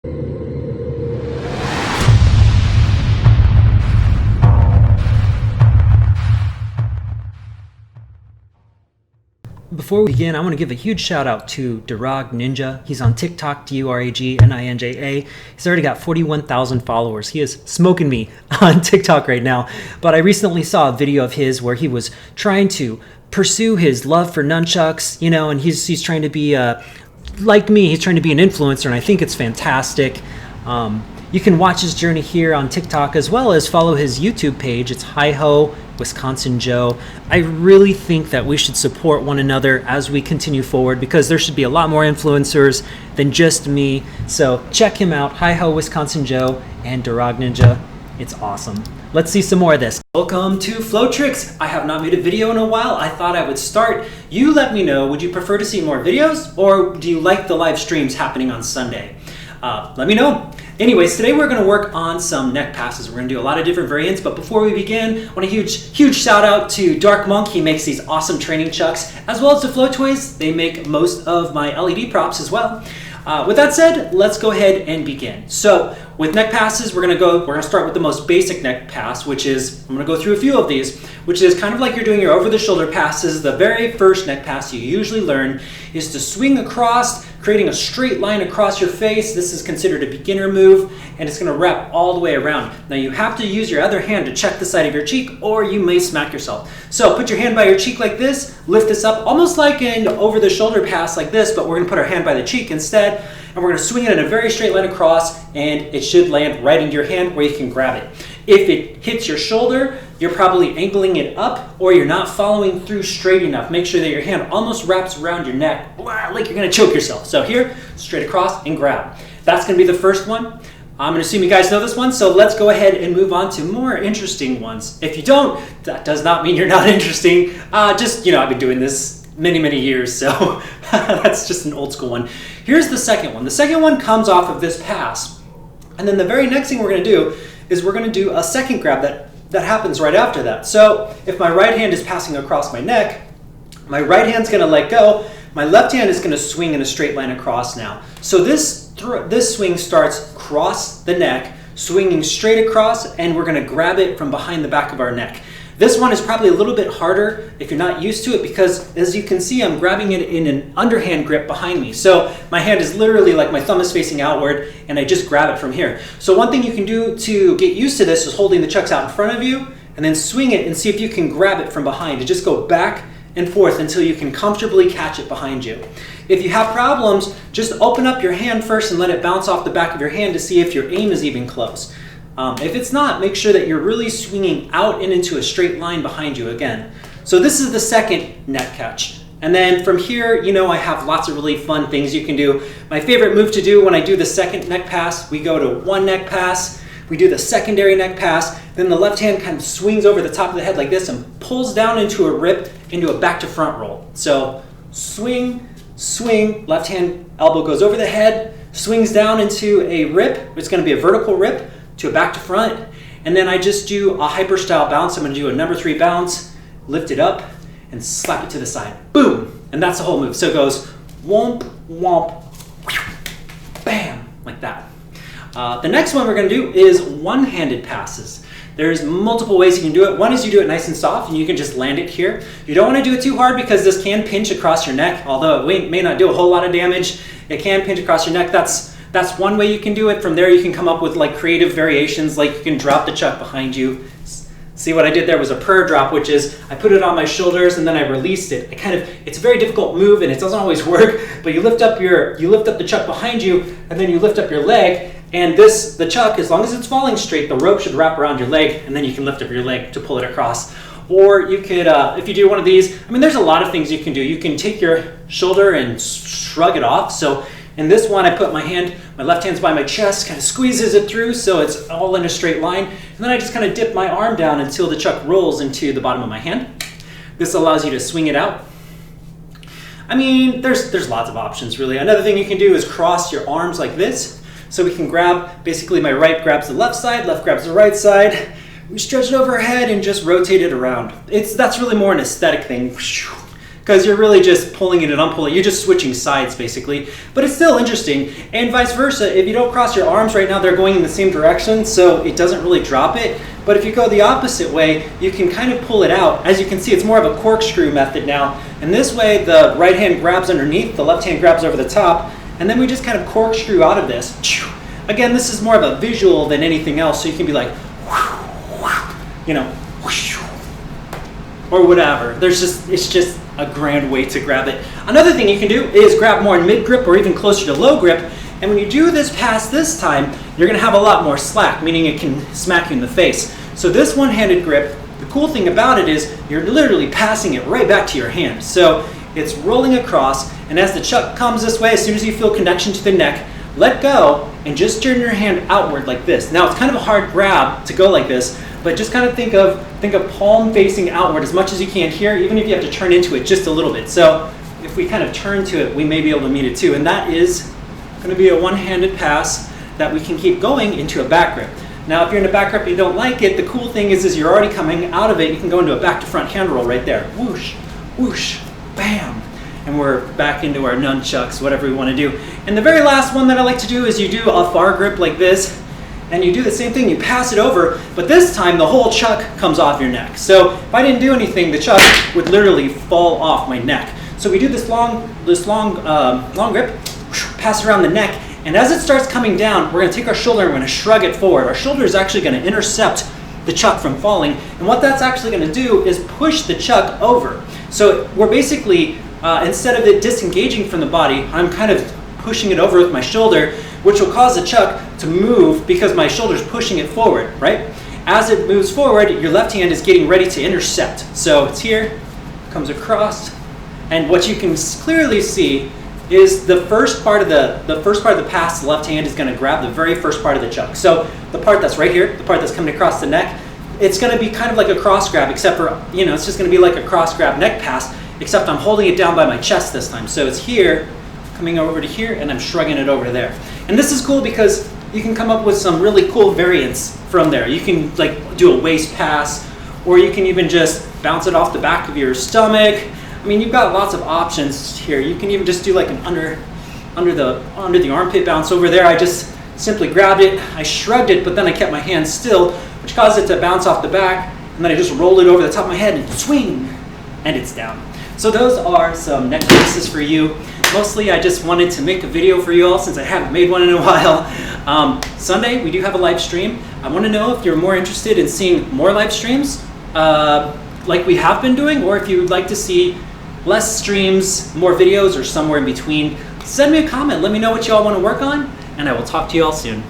Before we begin, I want to give a huge shout out to Durag Ninja. He's on TikTok, DuragNinja. He's already got 41,000 followers. He is smoking me on TikTok right now. But I recently saw a video of his where he was trying to pursue his love for nunchucks, you know, and he's trying to be, like me, he's trying to be an influencer, and I think it's fantastic. You can watch his journey here on TikTok as well as follow his YouTube page. It's Hi-Ho Wisconsin Joe. I really think that we should support one another as we continue forward because there should be a lot more influencers than just me. So check him out, Hi-Ho Wisconsin Joe and Durag Ninja. It's awesome. Let's see some more of this. Welcome to Flowtricks. I have not made a video in a while. I thought I would start. You let me know, would you prefer to see more videos or do you like the live streams happening on Sunday? Let me know. Anyways, today we're going to work on some neck passes. We're going to do a lot of different variants, but before we begin, I want a huge shout out to Dark Monk. He makes these awesome training chucks, as well as to Flow Toys. They make most of my LED props as well. With that said, let's go ahead and begin. So with neck passes, we're gonna start with the most basic neck pass, which is, I'm gonna go through a few of these, which is kind of like you're doing your over the shoulder passes. The very first neck pass you usually learn is to swing across, creating a straight line across your face. This is considered a beginner move, and it's gonna wrap all the way around. Now you have to use your other hand to check the side of your cheek, or you may smack yourself. So put your hand by your cheek like this, lift this up, almost like an over the shoulder pass like this, but we're gonna put our hand by the cheek instead, and we're gonna swing it in a very straight line across, and it should land right into your hand where you can grab it. If it hits your shoulder, you're probably angling it up, or you're not following through straight enough. Make sure that your hand almost wraps around your neck, like you're gonna choke yourself. So here, straight across and grab. That's gonna be the first one. I'm gonna assume you guys know this one, so let's go ahead and move on to more interesting ones. If you don't, that does not mean you're not interesting. Just, you know, I've been doing this many years, so that's just an old school one. Here's the second one. The second one comes off of this pass. And then the very next thing we're gonna do is we're gonna do a second grab that happens right after that. So if my right hand is passing across my neck, my right hand's gonna let go, my left hand is gonna swing in a straight line across now. So this swing starts across the neck, swinging straight across, and we're gonna grab it from behind the back of our neck. This one is probably a little bit harder if you're not used to it because as you can see, I'm grabbing it in an underhand grip behind me. So my hand is literally like my thumb is facing outward and I just grab it from here. So one thing you can do to get used to this is holding the chucks out in front of you and then swing it and see if you can grab it from behind and just go back and forth until you can comfortably catch it behind you. If you have problems, just open up your hand first and let it bounce off the back of your hand to see if your aim is even close. If it's not, make sure that you're really swinging out and into a straight line behind you again. So this is the second neck catch. And then from here, you know, I have lots of really fun things you can do. My favorite move to do when I do the second neck pass, we go to one neck pass, we do the secondary neck pass, then the left hand kind of swings over the top of the head like this and pulls down into a rip, into a back to front roll. So swing, swing, left hand elbow goes over the head, swings down into a rip, it's gonna be a vertical rip, to a back to front, and then I just do a hyper style bounce. I'm gonna do a number 3 bounce, lift it up, and slap it to the side. Boom! And that's the whole move. So it goes womp, womp, bam, like that. The next one we're gonna do is one-handed passes. There's multiple ways you can do it. One is you do it nice and soft and you can just land it here. You don't wanna do it too hard because this can pinch across your neck, although it may not do a whole lot of damage. It can pinch across your neck. That's one way you can do it. From there you can come up with like creative variations, like you can drop the chuck behind you. See what I did there was a prayer drop, which is I put it on my shoulders and then I released it. It's a very difficult move and it doesn't always work, but you lift up the chuck behind you and then you lift up your leg, and the chuck, as long as it's falling straight, the rope should wrap around your leg and then you can lift up your leg to pull it across. Or you could, if you do one of these, I mean there's a lot of things you can do. You can take your shoulder and shrug it off. So in this one, I put my left hand's by my chest, kind of squeezes it through so it's all in a straight line. And then I just kind of dip my arm down until the chuck rolls into the bottom of my hand. This allows you to swing it out. I mean, there's lots of options really. Another thing you can do is cross your arms like this. So we can grab, basically my right grabs the left side, left grabs the right side. We stretch it over our head and just rotate it around. That's really more an aesthetic thing. because you're really just pulling it and unpulling. You're just switching sides basically, but it's still interesting. And vice versa, if you don't cross your arms right now, they're going in the same direction, so it doesn't really drop it. But if you go the opposite way, you can kind of pull it out. As you can see, it's more of a corkscrew method now. And this way, the right hand grabs underneath, the left hand grabs over the top, and then we just kind of corkscrew out of this. Again, this is more of a visual than anything else, so you can be like, you know, or whatever. It's just a grand way to grab it. Another thing you can do is grab more in mid-grip or even closer to low grip. And when you do this pass this time, you're gonna have a lot more slack, meaning it can smack you in the face. So this one-handed grip, the cool thing about it is you're literally passing it right back to your hand. So it's rolling across, and as the chuck comes this way, as soon as you feel connection to the neck, let go and just turn your hand outward like this. Now it's kind of a hard grab to go like this, but just kind of think of palm facing outward as much as you can here, even if you have to turn into it just a little bit. So if we kind of turn to it, we may be able to meet it too. And that is going to be a one-handed pass that we can keep going into a back grip. Now if you're in a back grip and you don't like it, the cool thing is you're already coming out of it, you can go into a back to front hand roll right there. Whoosh, whoosh, bam. And we're back into our nunchucks, whatever we want to do. And the very last one that I like to do is you do a far grip like this, and you do the same thing, you pass it over, but this time the whole chuck comes off your neck. So if I didn't do anything, the chuck would literally fall off my neck. So we do this long grip, pass around the neck, and as it starts coming down, we're gonna take our shoulder and we're gonna shrug it forward. Our shoulder is actually gonna intercept the chuck from falling, and what that's actually gonna do is push the chuck over. So we're basically, instead of it disengaging from the body, I'm kind of pushing it over with my shoulder, which will cause the chuck to move because my shoulder's pushing it forward, right? As it moves forward, your left hand is getting ready to intercept. So it's here, comes across, and what you can clearly see is the first part of the pass, the left hand is going to grab the very first part of the chuck. So the part that's right here, the part that's coming across the neck, it's going to be kind of like a cross grab, except for, you know, it's just going to be like a cross grab neck pass, except I'm holding it down by my chest this time. So it's here, coming over to here, and I'm shrugging it over to there. And this is cool because you can come up with some really cool variants from there. You can like do a waist pass, or you can even just bounce it off the back of your stomach. I mean, you've got lots of options here. You can even just do like an under the armpit bounce over there. I just simply grabbed it, I shrugged it, but then I kept my hand still, which caused it to bounce off the back, and then I just rolled it over the top of my head and swing, and it's down. So those are some neck braces for you. Mostly I just wanted to make a video for you all since I haven't made one in a while. Sunday we do have a live stream. I want to know if you're more interested in seeing more live streams like we have been doing, or if you would like to see less streams, more videos, or somewhere in between. Send me a comment, let me know what you all want to work on, and I will talk to you all soon.